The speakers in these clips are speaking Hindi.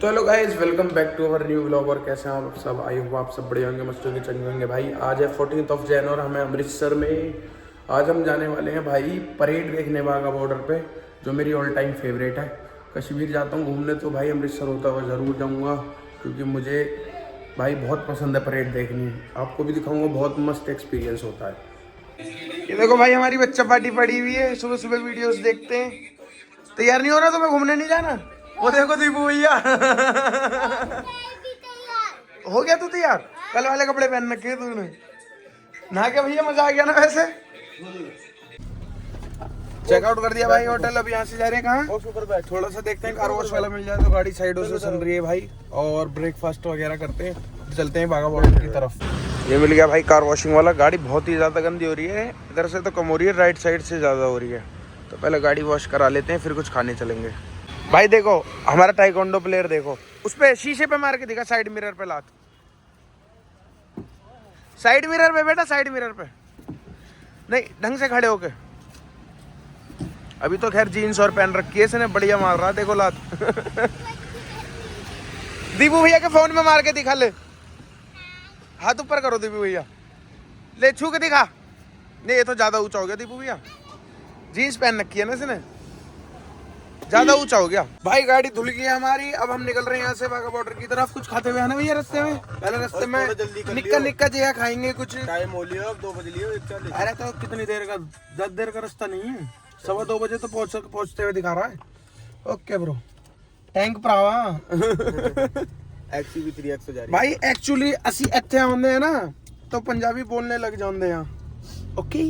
तो hello guys, welcome back to our new vlog. और कैसे हैं आप सब? आई होप आप सब बढ़िया होंगे, मस्त होंगे, चंगे होंगे। भाई आज है 14 जनवरी और हमें अमृतसर में आज हम जाने वाले हैं भाई परेड देखने वाघा बॉर्डर पे, जो मेरी ऑल टाइम फेवरेट है। कश्मीर जाता हूँ घूमने तो भाई अमृतसर होता हुआ ज़रूर जाऊँगा, क्योंकि मुझे भाई बहुत पसंद है परेड देखनी। आपको भी दिखाऊँगा, बहुत मस्त एक्सपीरियंस होता है। ये देखो भाई, हमारी बच्चा पार्टी पड़ी हुई है, सुबह सुबह वीडियोस देखते हैं। तैयार नहीं हो रहा तो मैं घूमने नहीं जाना। वो देखो दीपू भैया हो गया तू तैयार? कल वाले कपड़े पहन रखे तूने। नहा के भैया मजा आ गया ना? वैसे चेकआउट कर दिया भाई होटल। अब यहाँ से जा रहे हैं कहाँ? थोड़ा सा देखते हैं, कार वॉश वाला मिल जाए तो गाड़ी साइडों से चल रही है भाई। और ब्रेकफास्ट वगैरह करते हैं, चलते हैं बाघा बॉर्डर की तरफ। ये मिल गया भाई कार वॉशिंग वाला। गाड़ी बहुत ही ज्यादा गंदी हो रही है, इधर से तो कम हो रही है, राइट साइड से ज्यादा हो रही है। तो पहले गाड़ी वॉश करा लेते हैं, फिर कुछ खाने चलेंगे। भाई देखो हमारा टाइकोंडो प्लेयर, देखो उस पे शीशे पे मार के दिखा, साइड मिरर पे लात। साइड मिरर पे बेटा, साइड मिरर पे नहीं, ढंग से खड़े होके। अभी तो खैर जीन्स और पहन रखी है इसने, बढ़िया मार रहा, देखो लात दीपू भैया के फोन में मार के दिखा ले, हाथ ऊपर करो दीपू भैया, ले छू के दिखा। नहीं ये तो ज्यादा ऊंचा हो गया दीपू भैया, जीन्स पहन रखी है ना इसने, ज्यादा ऊंचा हो गया। भाई गाड़ी धुल गई है हमारी, अब हम निकल रहे हैं यहाँ से बाघा बॉर्डर की तरफ। कुछ खाते हुए आना भैया रास्ते में। पहले रास्ते में निक्का निक्का जिया खाएंगे कुछ। टाइम हो लिया, अब 2 बज लिए, 1:40। अरे तो कितनी देर का, 10 देर का रास्ता नहीं है, 2:15 बजे तो पहुंचते हुए दिखा रहा है। ओके ब्रो, थैंक भरावा एक्सी भी 3x हो जा रही है भाई। एक्चुअली ਅਸੀਂ ਇੱਥੇ ਆਉਂਦੇ हैं ना तो पंजाबी बोलने लग जाते हैं। ओके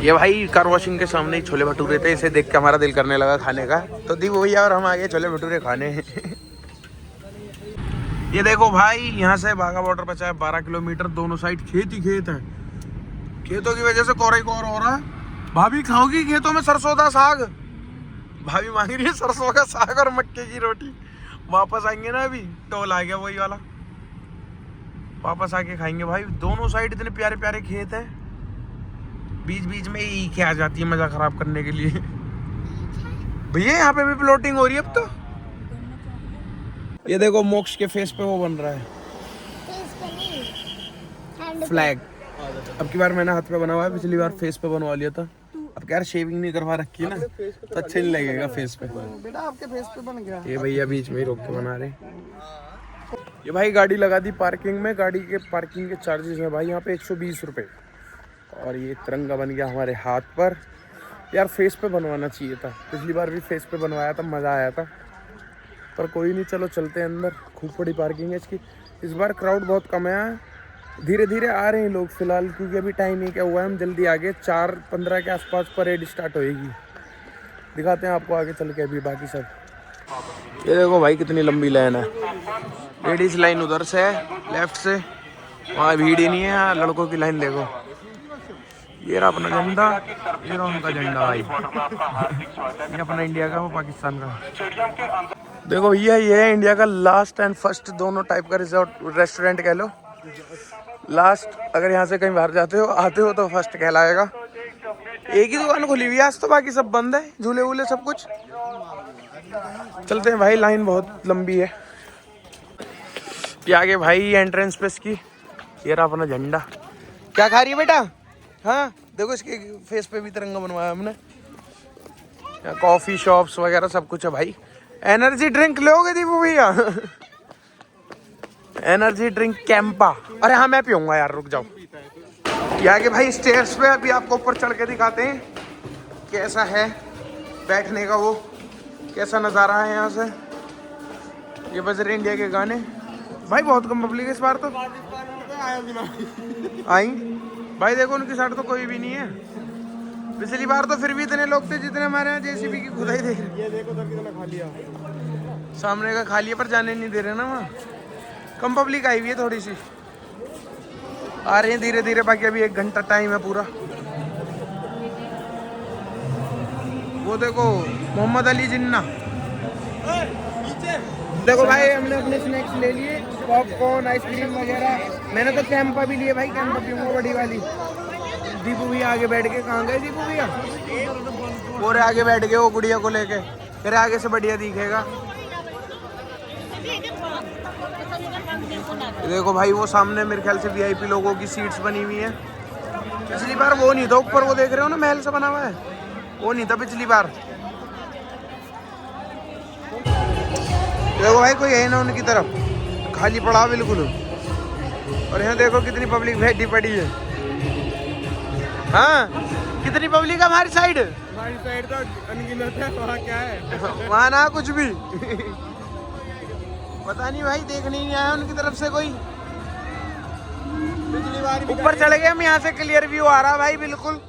ये भाई कार वॉशिंग के सामने ही छोले भटूरे थे, इसे देख के हमारा दिल करने लगा खाने का, तो दी वही और हम आ गए छोले भटूरे खाने ये देखो भाई, यहाँ से बाघा बॉर्डर बचा है 12 किलोमीटर, दोनों साइड खेत ही खेत है। खेतों की वजह से कोहरा ही कोहरा हो रहा है। भाभी खाओगी खेतों में सरसों का साग? भाभी मांग रही है सरसों का साग और मक्के की रोटी। वापस आएंगे ना, अभी टोल आ गया वही वाला, वापस आके खाएंगे भाई। दोनों साइड इतने प्यारे प्यारे खेत है, बीच बीच में ईखें आ जाती है मजा खराब करने के लिए। भैया यहाँ पे भी प्लॉटिंग हो रही है अब तो। ये देखो मोक्ष के फेस पे वो बन रहा है फ्लैग। अब की बार मैंने हाथ पे बना हुआ है, पिछली बार फेस पे बनवा लिया था। अब क्या शेविंग नहीं करवा रखी है ना, तो अच्छा नहीं लगेगा फेस पे। बेटा, आपके फेस पे बन गया। ये भैया बीच में ही रोक के बना रहे। ये भाई गाड़ी लगा दी पार्किंग में। गाड़ी के पार्किंग के चार्जेस हैं भाई यहाँ पे 120 रुपये। और ये तिरंगा बन गया हमारे हाथ पर। यार फेस पे बनवाना चाहिए था, पिछली बार भी फेस पे बनवाया था, मज़ा आया था। पर कोई नहीं, चलो चलते हैं अंदर। खूब बड़ी पार्किंग है इसकी। इस बार क्राउड बहुत कम है, धीरे धीरे आ रहे हैं लोग फिलहाल, क्योंकि अभी टाइम ही क्या हुआ है, हम जल्दी आगे 4:15 के आसपास परेड स्टार्ट होएगी। दिखाते हैं आपको आगे चल के अभी बाकी सब। ये देखो भाई कितनी लंबी लाइन है। लेडीज लाइन उधर से है लेफ्ट से, वहाँ भीड़ ही नहीं है। लड़कों की लाइन देखो, ये रहा अपना झंडा, ये रहा उनका झंडा भाई। ये अपना इंडिया का, वो पाकिस्तान का। देखो भैया, ये है इंडिया का लास्ट एंड फर्स्ट दोनों टाइप का रिजॉर्ट, रेस्टोरेंट कह लो। लास्ट अगर यहाँ से कहीं बाहर जाते हो आते हो तो फर्स्ट कहलाएगा। एक ही दुकान खुली हुई है आज तो, बाकी सब बंद है, झूले वूले सब कुछ। चलते हैं भाई, लाइन बहुत लंबी है। ये आगे भाई एंट्रेंस पे इसकी, ये रहा अपना झंडा। क्या खा रही है बेटा? हाँ देखो इसके फेस पे भी तिरंगा बनवाया हमने। यहाँ कॉफी शॉप्स वगैरह सब कुछ है भाई। एनर्जी ड्रिंक लोगे दीपू भैया? Energy drink Campa. अरे हाँ मैं पीऊंगा यार, रुक जाओ। यहाँ के भाई स्टेयर्स पे अभी आपको ऊपर चढ़ के दिखाते हैं कैसा है बैठने का, वो कैसा नज़ारा है यहाँ से। ये बज रहे इंडिया के गाने भाई। बहुत कम पब्लिक है इस बार तो आई भाई। देखो उनकी साइड तो कोई भी नहीं है। पिछली बार तो फिर भी इतने लोग थे जितने हमारे यहाँ जेसीबी की खुदाई देख रहे। ये देखो उधर कितना खाली है, सामने का खाली है पर जाने नहीं दे रहे ना वहाँ। कम पब्लिक आई हुई है थोड़ी सी, आ रहे हैं धीरे धीरे। बाकी अभी 1 घंटा टाइम है पूरा। वो देखो मोहम्मद अली जिन्ना। देखो भाई हमने अपने स्नैक्स ले लिए, पॉपकॉर्न आइसक्रीम वगैरह। मैंने तो कैंपा भी लिए भाई, कैंपा पीऊंगा बड़ी वाली। दीपू भैया आगे बैठ के, कहाँ गए दीपू भैया? पूरे आगे बैठ गए वो गुड़िया को लेके, फिर आगे से बढ़िया दिखेगा। ये देखो भाई वो सामने मेरे ख्याल से वीआईपी लोगों की सीट्स बनी हुई है। पिछली बार वो नहीं था, ऊपर वो देख रहे हो ना महल से बना हुआ है, वो नहीं था पिछली बार। देखो भाई कोई है ना उनकी तरफ, खाली पड़ा बिल्कुल। और यहाँ देखो कितनी पब्लिक बैठी पड़ी है। हाँ कितनी पब्लिक है हमारी साइड। हमारी साइड तो अनगिनत है, वहाँ क्या है? वहाँ ना कुछ भी पता नहीं भाई, देखने ही नहीं आया उनकी तरफ से कोई। पिछली बार भी ऊपर चले गए हम, यहाँ से क्लियर व्यू आ रहा भाई बिल्कुल।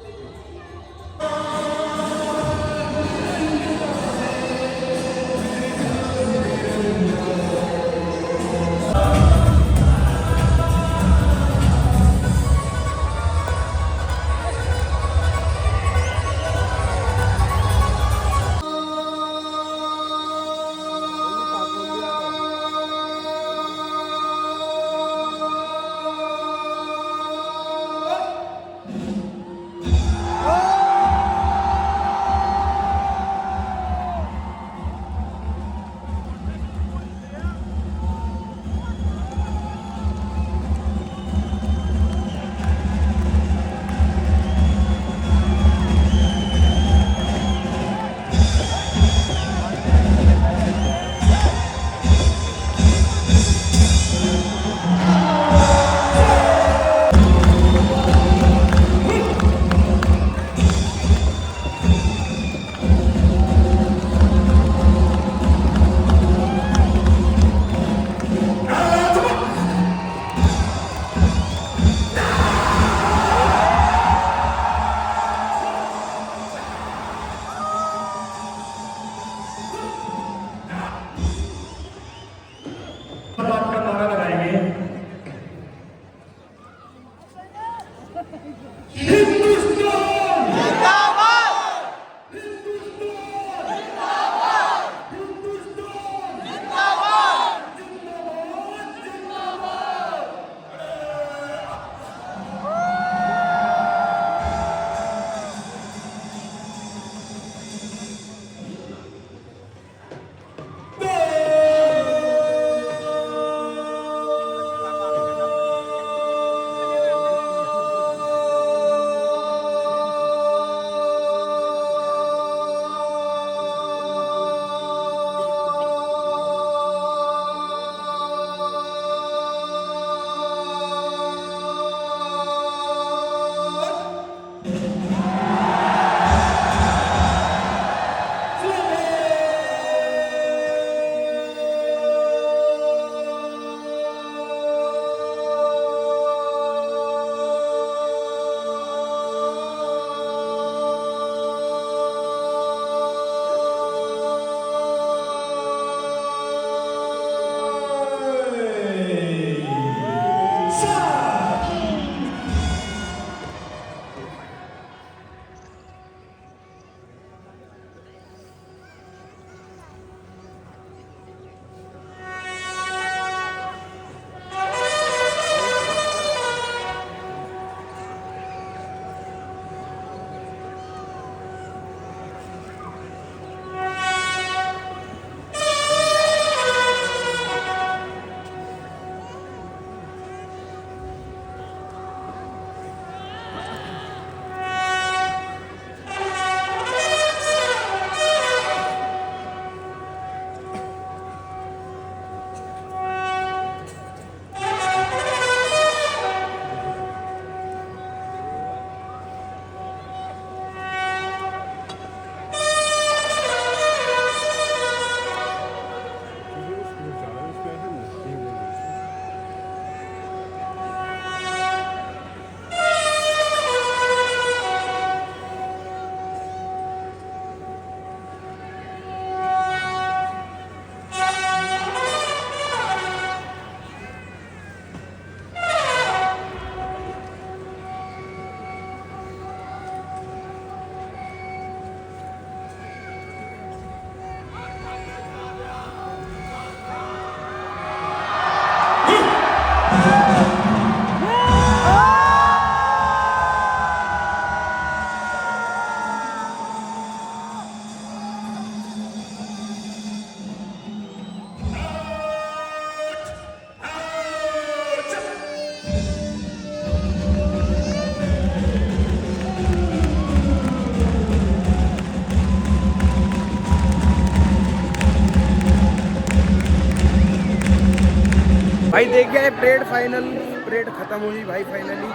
भाई देख गया परेड फाइनल, परेड खत्म हुई भाई फाइनली।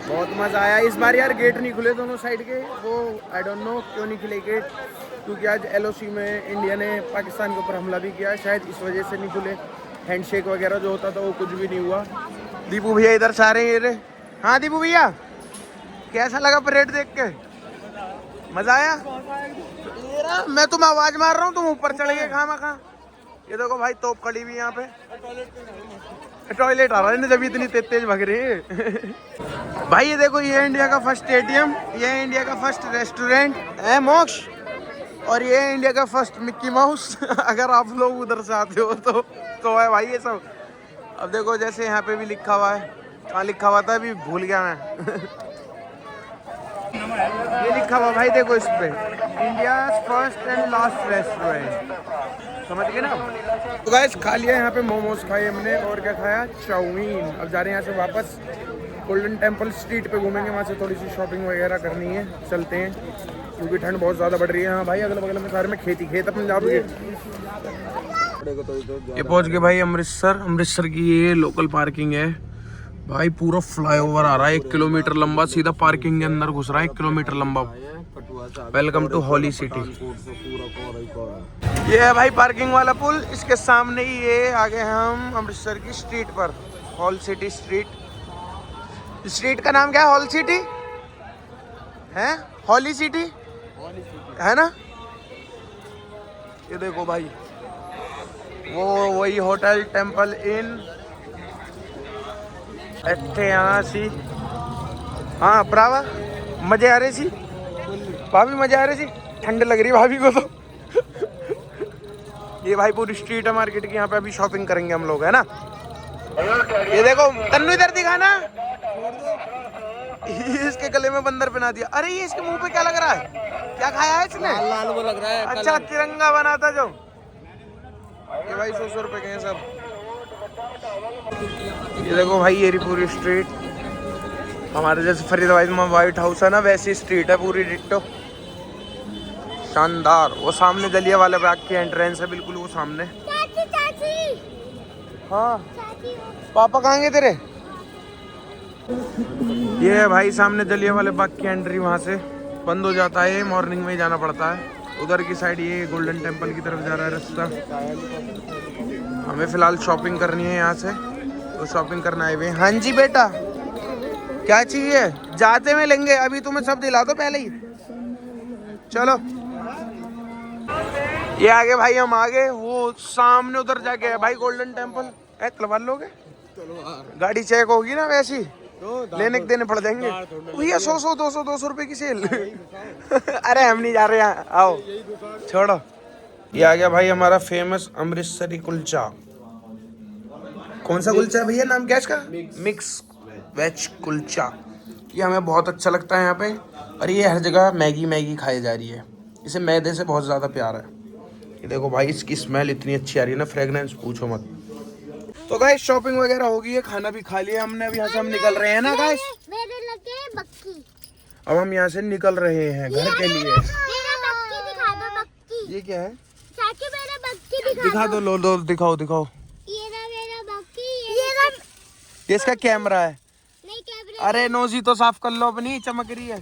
बहुत मज़ा आया इस बार यार। गेट नहीं खुले दोनों साइड के, वो आई डोंट नो क्यों नहीं खुले गेट, क्योंकि आज LOC में इंडिया ने पाकिस्तान के ऊपर हमला भी किया, शायद इस वजह से नहीं खुले। हैंडशेक वगैरह जो होता था वो कुछ भी नहीं हुआ। दीपू भैया इधर से आ रहे हैं ये। हाँ दीपू भैया, कैसा लगा परेड देख के? मज़ा आया? मैं तुम्हें आवाज़ मार रहा हूँ, तुम ऊपर चढ़ गए खामा। ये देखो भाई तोप खड़ी भी यहाँ पे। टॉयलेट आ रहा है जब इतनी तेज भाग रही है। भाई ये देखो, ये इंडिया का फर्स्ट स्टेडियम, ये है इंडिया का फर्स्ट रेस्टोरेंट है मोक्ष, और ये है इंडिया का फर्स्ट मिक्की माउस। अगर आप लोग उधर से आते हो तो है भाई ये सब। अब देखो जैसे यहाँ पे भी लिखा हुआ है, कहाँ लिखा हुआ था अभी भूल गया मैं। ये लिखा हुआ भाई देखो इस पे, India first and last restaurant, समझ गए ना। तो गाइस खा लिया यहाँ पे, मोमोज खाए हमने और क्या खाया, चाउमीन। अब जा रहे हैं यहाँ से वापस गोल्डन टेम्पल स्ट्रीट पे घूमेंगे, वहाँ से थोड़ी सी शॉपिंग वगैरह करनी है, चलते हैं क्योंकि ठंड बहुत ज़्यादा बढ़ रही है। हाँ भाई अगल बगल में सारे में खेत पंजाब के। ये पहुँच गए भाई अमृतसर की ये लोकल पार्किंग है भाई। पूरा फ्लाईओवर आ रहा है 1 किलोमीटर लंबा, सीधा पार्किंग के अंदर घुस रहा है 1 किलोमीटर लंबा। Welcome to holy city. ये है भाई पार्किंग वाला पुल, इसके सामने ही ये आ गए हम अमृतसर की स्ट्रीट पर, हॉल सिटी स्ट्रीट। स्ट्रीट का नाम क्या है? हॉल सिटी है, हॉली सिटी है ना। ये देखो भाई वो वही होटल टेम्पल इन इतने यहाँ सी। हाँ भरावा मजे आ रहे सी, भाभी मजे आ रहे सी, ठंड लग रही भाभी को तो। ये भाई पूरी स्ट्रीट है मार्केट की, यहाँ पे अभी शॉपिंग करेंगे हम लोग, है ना। ये देखो तन्नू इधर दिखाना। इसके गले में बंदर पहना दिया। अरे ये इसके मुंह पे क्या लग रहा है? क्या खाया है इसने? लाल वो लग रहा है। अच्छा तिरंगा बना था जो। ये भाई 100 रुपए के हैं सब। ये देखो भाई ये पूरी स्ट्रीट हमारे जैसे फरीदाबाद में व्हाइट हाउस है ना, वैसी स्ट्रीट है पूरी डिट्टो, शानदार। वो सामने जलियांवाला बाग की एंट्रेंस है बिल्कुल वो सामने। चाची। हाँ चाची। पापा कहाँ गए तेरे? ये है भाई सामने जलियांवाला बाग की एंट्री, वहाँ से बंद हो जाता है, मॉर्निंग में ही जाना पड़ता है। उधर की साइड ये गोल्डन टेम्पल की तरफ जा रहा है रास्ता। हमें फिलहाल शॉपिंग करनी है यहाँ से, तो शॉपिंग करना आए हुए। हाँ जी बेटा क्या चाहिए? जाते में लेंगे, अभी तुम्हें सब दिला दो पहले ही। चलो ये आगे भाई, हम आगे वो सामने उधर जाके है भाई गोल्डन टेम्पल। तलवार लोगे? गाड़ी चेक होगी ना वैसी, लेने के देने पड़ जाएंगे। भैया 100 200 रुपए की सेल। अरे हम नहीं जा रहे यहाँ, आओ छोड़ो। ये आ गया भाई हमारा फेमस अमृतसरी कुलचा। कौन सा कुलचा है भैया, नाम क्या है इसका? Mix veg kulcha. ये हमें बहुत अच्छा लगता है यहाँ पे, और ये हर जगह मैगी खाई जा रही है, इसे मैदे से बहुत ज़्यादा प्यार है। ये देखो भाई इसकी स्मेल इतनी अच्छी आ रही है ना, फ्रेगनेंस पूछो मत। तो गाइस शॉपिंग वगैरह हो गई है, खाना भी खा लिया हमने, अब यहाँ से हम निकल रहे हैं ना गाइस। मेरे लगे बक्की। अब हम यहाँ से निकल रहे हैं घर के लिए। मेरा बक्की दिखा दो, बक्की। ये क्या है? चाची मेरा बक्की दिखा दो, लो दिखाओ। ये ना मेरा बक्की, ये ना ये इसका कैमरा है। नहीं कैमरा। अरे नोजी तो साफ कर लो अपनी, चमक रही है।